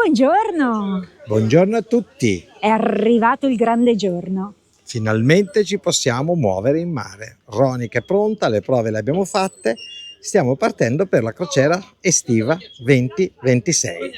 Buongiorno! Buongiorno a tutti! È arrivato il grande giorno. Finalmente ci possiamo muovere in mare. Ronica è pronta, le prove le abbiamo fatte. Stiamo partendo per la crociera estiva 2026.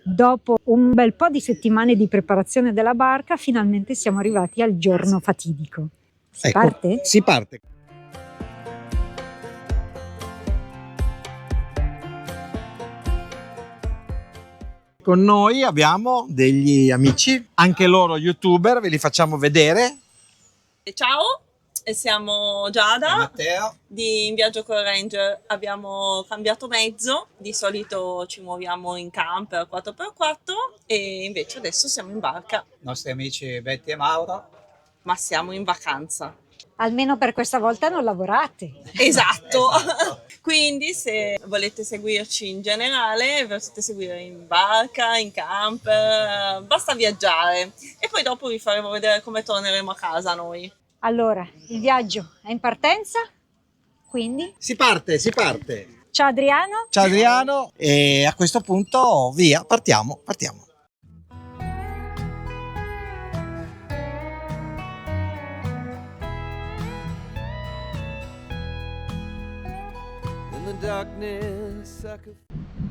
Dopo un bel po' di settimane di preparazione della barca, finalmente siamo arrivati al giorno fatidico. Si parte? Si parte! Con noi abbiamo degli amici, anche loro youtuber, ve li facciamo vedere. Ciao, siamo Giada Matteo. di In Viaggio con Ranger. Abbiamo cambiato mezzo, di solito ci muoviamo in camper 4x4 e invece adesso siamo in barca, I nostri amici Betty e Mauro. ma siamo in vacanza. Almeno per questa volta non lavorate. Esatto. Quindi se volete seguirci in generale, potete seguire in barca, in camper, basta viaggiare e poi dopo vi faremo vedere come torneremo a casa noi. Allora, il viaggio è in partenza, quindi Si parte! ciao Adriano. Ciao Adriano, e a questo punto via, partiamo.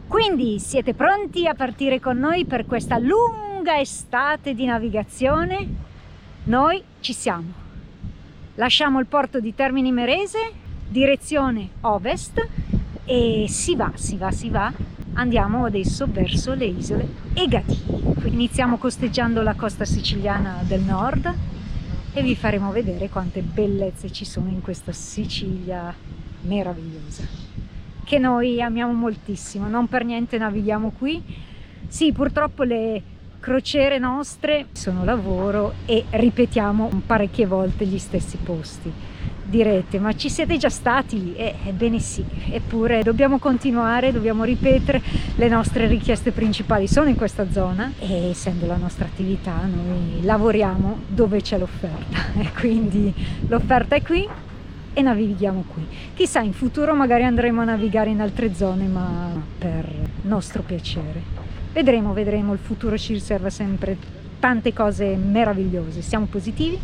Quindi siete pronti a partire con noi per questa lunga estate di navigazione? Noi ci siamo. Lasciamo il porto di Termini Imerese, direzione ovest e si va. Andiamo adesso verso le isole Egadi. Iniziamo costeggiando la costa siciliana del nord e vi faremo vedere quante bellezze ci sono in questa Sicilia meravigliosa, che noi amiamo moltissimo. Non per niente navighiamo qui. Sì, purtroppo le crociere nostre sono lavoro e ripetiamo parecchie volte gli stessi posti. Direte, ma ci siete già stati? Ebbene sì, eppure dobbiamo continuare, dobbiamo ripetere. Le nostre richieste principali sono in questa zona e essendo la nostra attività noi lavoriamo dove c'è l'offerta e quindi l'offerta è qui e navighiamo qui. Chissà, in futuro magari andremo a navigare in altre zone, ma per nostro piacere. Vedremo, il futuro ci riserva sempre tante cose meravigliose. Siamo positivi,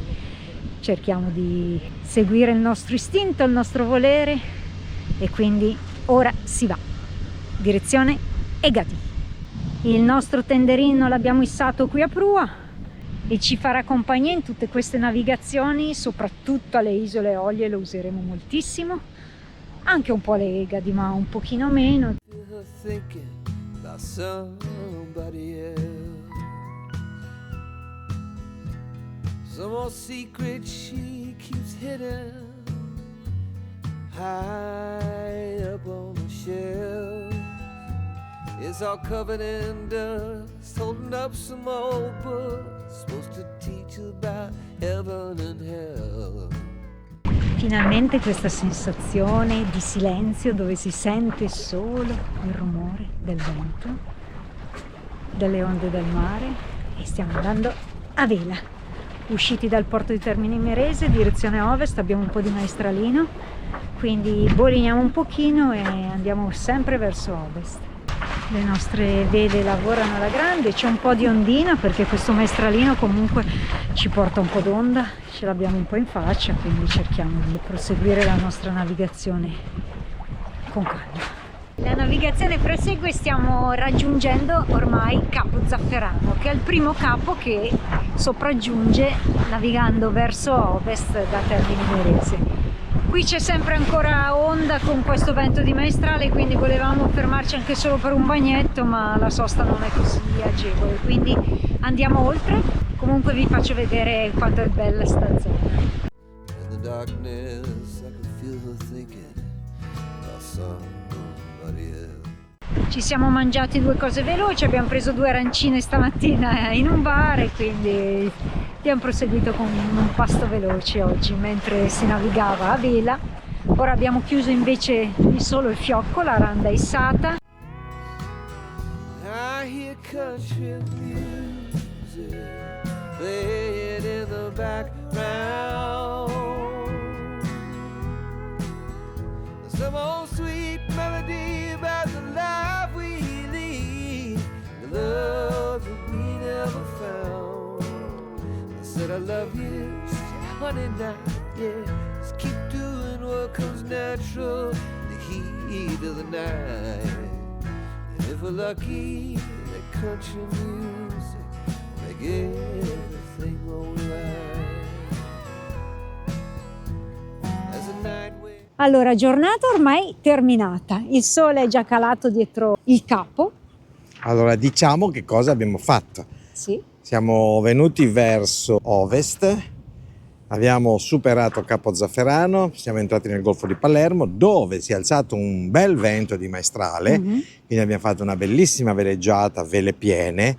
cerchiamo di seguire il nostro istinto, il nostro volere e quindi ora si va. Direzione Egadi. Il nostro tenderino l'abbiamo issato qui a prua e ci farà compagnia in tutte queste navigazioni, soprattutto alle isole Eolie lo useremo moltissimo, anche un po' alle Egadi ma un pochino meno. Some old secret she keeps hidden high up on the shelf. It's all covered in dust, holding up some old books supposed to teach you about heaven and hell. Finalmente questa sensazione di silenzio dove si sente solo il rumore del vento, delle onde del mare e stiamo andando a vela. Usciti dal porto di Termini Imerese, direzione ovest, abbiamo un po' di maestralino, quindi boliniamo un pochino e andiamo sempre verso ovest. Le nostre vele lavorano alla grande, c'è un po' di ondina perché questo maestralino comunque ci porta un po' d'onda, ce l'abbiamo un po' in faccia, quindi cerchiamo di proseguire la nostra navigazione con calma. La navigazione prosegue, stiamo raggiungendo ormai Capo Zafferano, che è il primo capo che sopraggiunge navigando verso ovest da Termini Imerese. Qui c'è sempre ancora onda con questo vento di maestrale, quindi volevamo fermarci anche solo per un bagnetto, ma la sosta non è così agevole, quindi andiamo oltre. Comunque vi faccio vedere quanto è bella sta zona. Ci siamo mangiati due cose veloci, abbiamo preso 2 arancine stamattina in un bar e quindi abbiamo proseguito con un pasto veloce oggi mentre si navigava a vela. Ora abbiamo chiuso invece di solo il fiocco, la randa issata. Some old sweet melody about the life we lead, the love love you, honey, now, yeah. Just keep doing what comes natural in the heat of the night. And if we're lucky, that country music make everything alright. As a night where Allora, giornata ormai terminata, il sole è già calato dietro il capo. Allora, diciamo che cosa abbiamo fatto. Sì. Siamo venuti verso ovest, abbiamo superato Capo Zafferano, siamo entrati nel Golfo di Palermo, dove si è alzato un bel vento di maestrale, quindi abbiamo fatto una bellissima veleggiata, vele piene,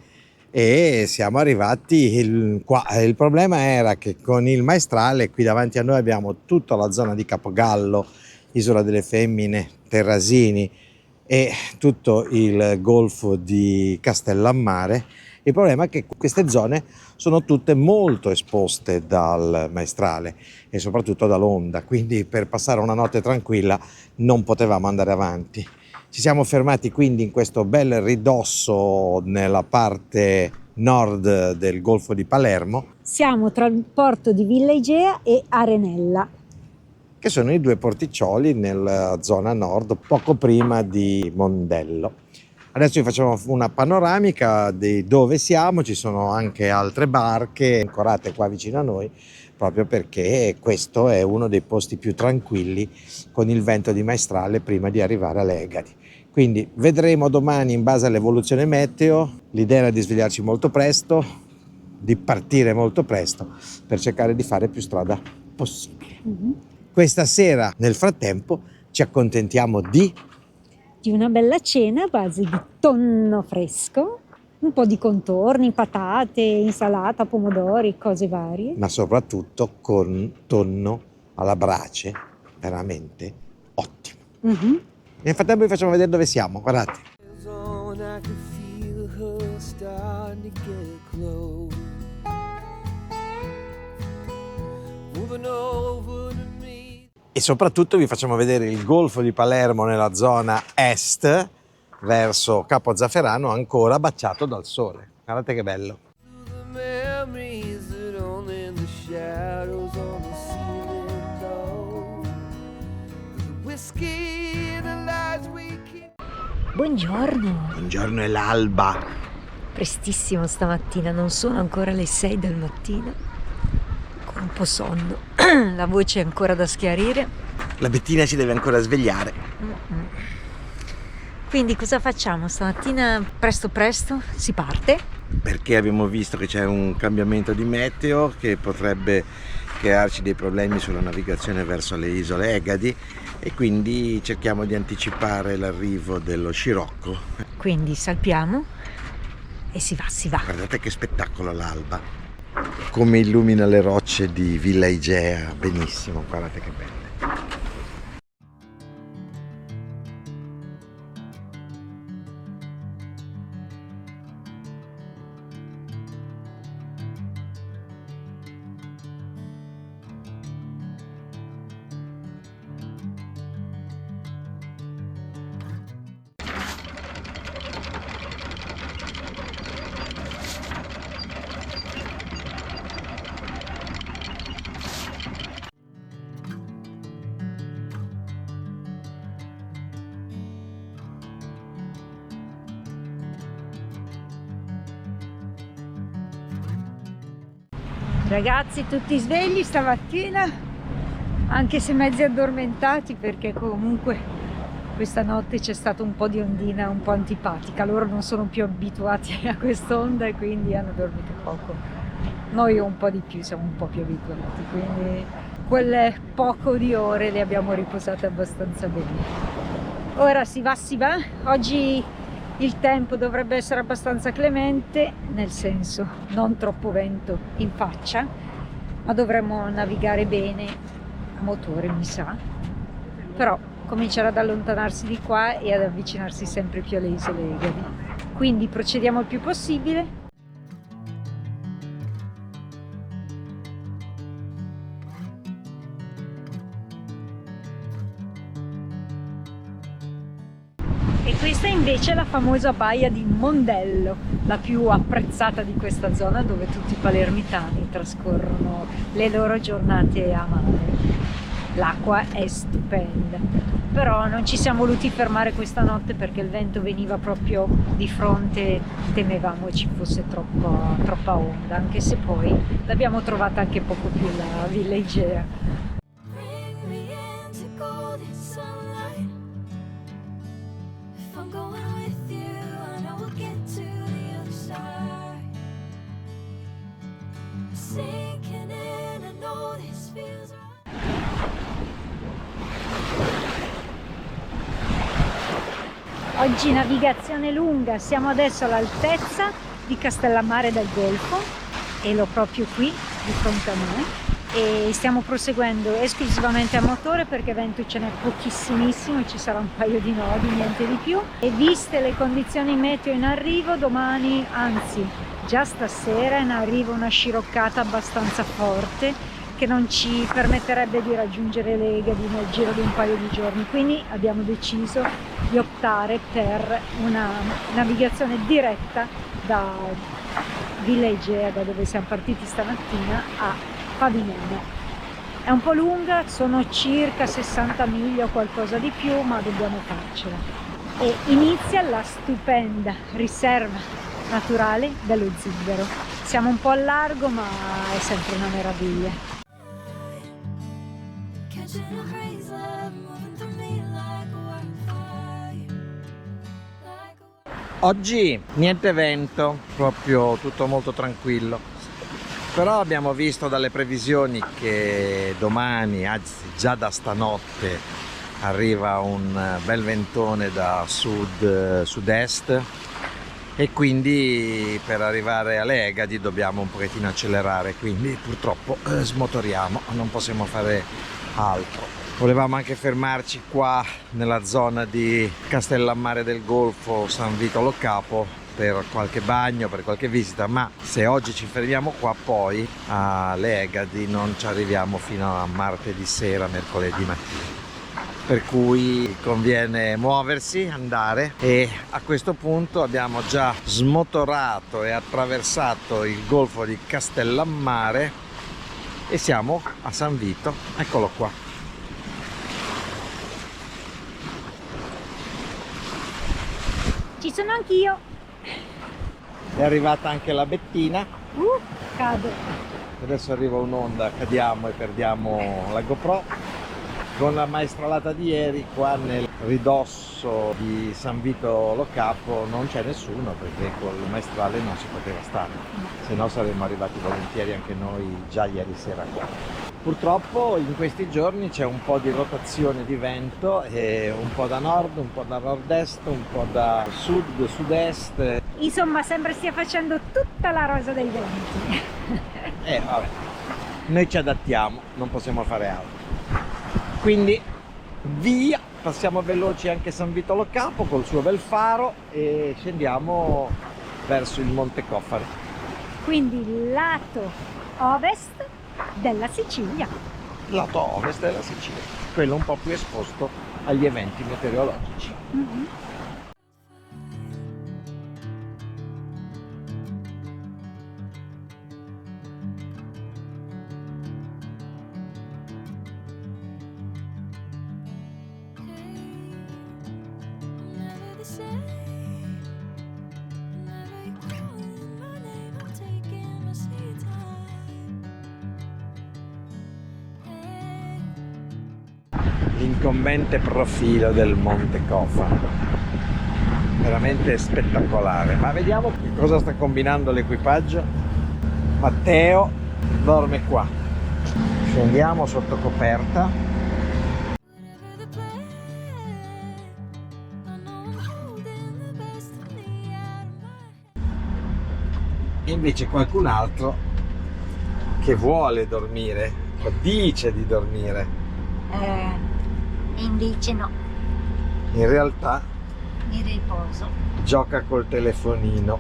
e siamo arrivati qua. Il problema era che con il maestrale qui davanti a noi abbiamo tutta la zona di Capogallo, Isola delle Femmine, Terrasini e tutto il golfo di Castellammare. Il problema è che queste zone sono tutte molto esposte dal maestrale e soprattutto dall'onda, quindi per passare una notte tranquilla non potevamo andare avanti. Ci siamo fermati quindi in questo bel ridosso nella parte nord del Golfo di Palermo, Siamo tra il porto di Villa Igea e Arenella. che sono i due porticcioli nella zona nord, poco prima di Mondello. Adesso vi facciamo una panoramica di dove siamo, ci sono anche altre barche ancorate qua vicino a noi, proprio perché questo è uno dei posti più tranquilli con il vento di maestrale prima di arrivare alle Egadi. Quindi vedremo domani in base all'evoluzione meteo. L'idea era di svegliarci molto presto, di partire molto presto per cercare di fare più strada possibile. Questa sera, nel frattempo, ci accontentiamo di Una bella cena a base di tonno fresco, un po' di contorni, patate, insalata, pomodori, cose varie. ma soprattutto con tonno alla brace, veramente ottimo. Nel frattempo vi facciamo vedere dove siamo, guardate. on, I could feel her starting to get close. Moving over to me. E soprattutto vi facciamo vedere il Golfo di Palermo nella zona est, verso Capo Zafferano, ancora baciato dal sole. Guardate che bello. The memories that only in the shadows on the ceiling know. The whiskey and the lies we keep. Buongiorno, Buongiorno, è l'alba. prestissimo stamattina, non sono ancora le 6 del mattino, ancora un po' sonno, la voce è ancora da schiarire. La Bettina si deve ancora svegliare. Quindi cosa facciamo? Stamattina presto si parte? Perché abbiamo visto che c'è un cambiamento di meteo che potrebbe crearci dei problemi sulla navigazione verso le isole Egadi e quindi cerchiamo di anticipare l'arrivo dello scirocco. Quindi salpiamo e si va. Guardate che spettacolo l'alba, come illumina le rocce di Villa Igea, benissimo, guardate che belle. Ragazzi, tutti svegli stamattina, anche se mezzi addormentati, perché comunque questa notte c'è stato un po' di ondina un po' antipatica. Loro non sono più abituati a quest'onda e quindi hanno dormito poco. Noi un po' di più, siamo un po' più abituati, quindi quelle poco di ore le abbiamo riposate abbastanza bene. Ora si va. Oggi il tempo dovrebbe essere abbastanza clemente, nel senso non troppo vento in faccia, ma dovremmo navigare bene a motore, mi sa. Però comincerà ad allontanarsi di qua e ad avvicinarsi sempre più alle isole Egadi. Quindi procediamo il più possibile. E questa è in invece la famosa baia di Mondello, la più apprezzata di questa zona, dove tutti i palermitani trascorrono le loro giornate a mare. L'acqua è stupenda, però non ci siamo voluti fermare questa notte perché il vento veniva proprio di fronte, temevamo ci fosse troppa onda, anche se poi l'abbiamo trovata anche poco più la Villa Igea. Bring me into golden sunlight. If I'm going with you, I know we'll get to the other side. Sinking in, I know this feels right. Oggi navigazione lunga, siamo adesso all'altezza di Castellammare del Golfo e l'ho proprio qui di fronte a me, e stiamo proseguendo esclusivamente a motore perché vento ce n'è pochissimissimo, ci sarà un paio di nodi, niente di più, e viste le condizioni meteo in arrivo, domani, anzi già stasera, in arrivo una sciroccata abbastanza forte che non ci permetterebbe di raggiungere le Egadi nel giro di un paio di giorni, quindi abbiamo deciso di optare per una navigazione diretta da Villa Igea, da dove siamo partiti stamattina, a Favignana. È un po' lunga, sono circa 60 miglia o qualcosa di più, ma dobbiamo farcela. E inizia la stupenda riserva naturale dello Zingaro. Siamo un po' al largo, ma è sempre una meraviglia. Catching a haze love moving through me like a wildfire. Oggi niente vento, proprio tutto molto tranquillo, però abbiamo visto dalle previsioni che domani, anzi già da stanotte, arriva un bel ventone da sud-est, e quindi per arrivare alle Egadi dobbiamo un pochettino accelerare, quindi purtroppo smotoriamo, non possiamo fare altro. Volevamo anche fermarci qua nella zona di Castellammare del Golfo, San Vito Lo Capo, per qualche bagno, per qualche visita, ma se oggi ci fermiamo qua, poi alle Egadi non ci arriviamo fino a martedì sera, mercoledì mattina. Per cui conviene muoversi, andare, e a questo punto abbiamo già smotorato e attraversato il golfo di Castellammare e siamo a San Vito, eccolo qua. Ci sono anch'io. È arrivata anche la Bettina. Cado. Adesso arriva un'onda, cadiamo e perdiamo la GoPro. Con la maestralata di ieri, qua nel ridosso di San Vito Lo Capo non c'è nessuno, perché con il maestrale non si poteva stare, se no saremmo arrivati volentieri anche noi già ieri sera qua. Purtroppo in questi giorni c'è un po' di rotazione di vento, e un po' da nord, un po' da nord-est, un po' da sud, sud-est. Insomma, sembra stia facendo tutta la rosa dei venti. Vabbè, noi ci adattiamo, non possiamo fare altro. Quindi via, passiamo veloci anche San Vito Lo Capo col suo bel faro e scendiamo verso il Monte Coffare. Quindi lato ovest della Sicilia. Lato ovest della Sicilia, quello un po' più esposto agli eventi meteorologici. Never the same. Never you calling my name, I'm taking my sweet time. Hey. L'incombente profilo del Monte Coffare, veramente spettacolare. Ma vediamo che cosa sta combinando l'equipaggio. Matteo dorme qua. Scendiamo sotto coperta. Whatever the plan, I know I'm holding the best of me out of my head. E invece qualcun altro che vuole dormire, o dice di dormire, Invece no, in realtà mi riposo. gioca col telefonino.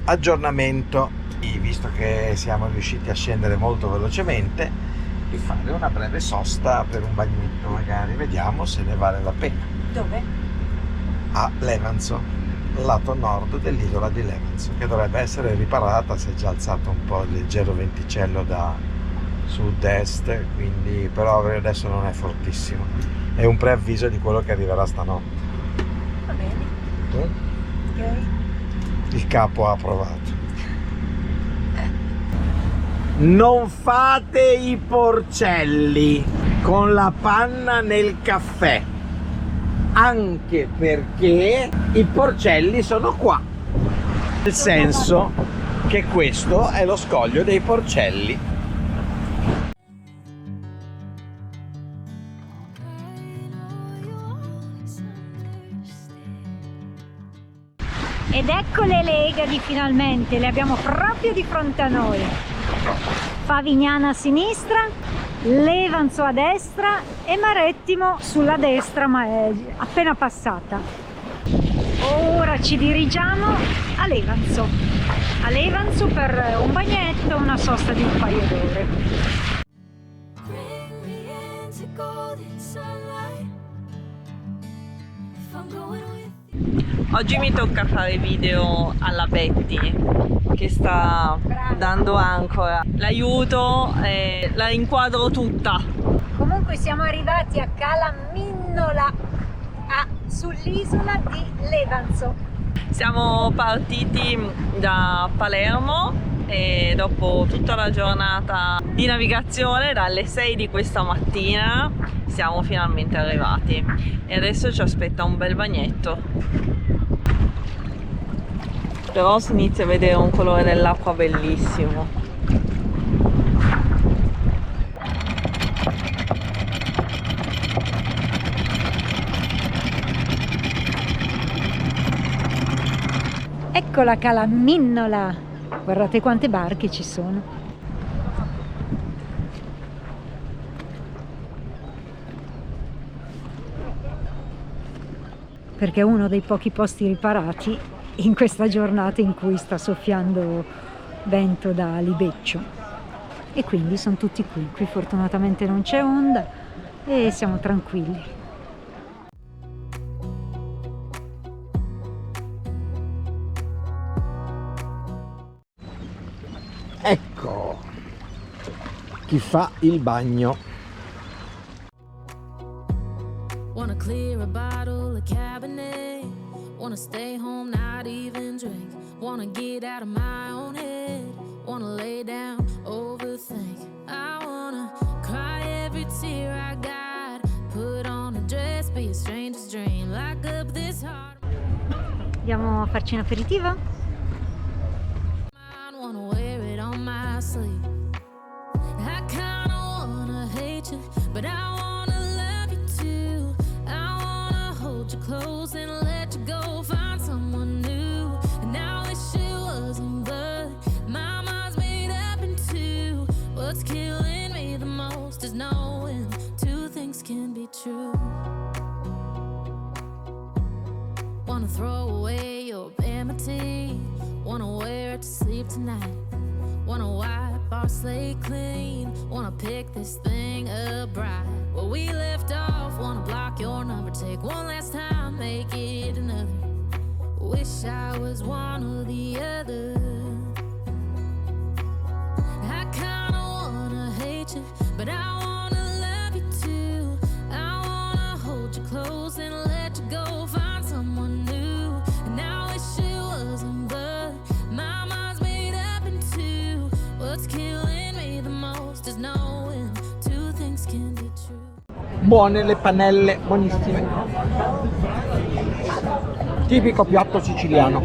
Aggiornamento, visto che siamo riusciti a scendere molto velocemente, di fare una breve sosta per un bagnetto, magari vediamo se ne vale la pena. Dove? a Levanzo, lato nord dell'isola di Levanzo, che dovrebbe essere riparata. Si è già alzato un po' il leggero venticello da sud-est, quindi però adesso non è fortissimo. È un preavviso di quello che arriverà stanotte. Va bene. Ok. Il capo ha approvato. Non fate i porcelli con la panna nel caffè, anche perché i porcelli sono qua, nel senso che questo è lo scoglio dei porcelli. Ed ecco le Legadi finalmente, le abbiamo proprio di fronte a noi. Favignana a sinistra, Levanzo a destra e Marettimo sulla destra, ma è appena passata. Ora ci dirigiamo a Levanzo per un bagnetto, una sosta di un paio d'ore. Bring me into golden sunlight. If I'm going with Oggi mi tocca fare video alla Betty che sta dando ancora. L'aiuto e la inquadro tutta. Comunque siamo arrivati a Cala Minnola, sull'isola di Levanzo. Siamo partiti da Palermo e dopo tutta la giornata di navigazione, dalle 6 di questa mattina, siamo finalmente arrivati e adesso ci aspetta un bel bagnetto. Però si inizia a vedere un colore dell'acqua bellissimo. Ecco la Cala Minnola, guardate quante barche ci sono. Perché è uno dei pochi posti riparati in questa giornata in cui sta soffiando vento da libeccio. E quindi sono tutti qui. Qui fortunatamente non c'è onda e siamo tranquilli. Ecco chi fa il bagno. Wanna clear a bottle of Cabernet. Wanna stay home, not even drink. Wanna get out of my own head. Wanna lay down, overthink. I wanna cry every tear I got. Put on a dress, be a stranger's dream. Lock up this heart. Andiamo a farci un aperitivo? I wanna wear it on my sleeve. I kinda wanna hate you, but I wanna love you too. I wanna hold you close and let you go, find someone new. And now wish it wasn't, but my mind's made up in two. What's killing me the most is knowing two things can be true. Wanna throw away your enmity. Wanna wear it to sleep tonight. Wanna wipe our slate clean. Wanna pick this thing up right where we left off. Wanna block your number, take one last time, make it another. Wish I was one or the other. I kinda wanna hate you, but I wanna love you too. I wanna hold you close and let you go, find someone new. And I wish it wasn't, but my mind's made up in two. What's killing me the most is knowing two things can be true. Buone le pannelle, buonissime. Tipico piatto siciliano.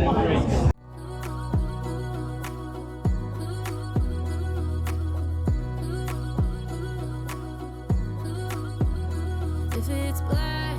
If it's black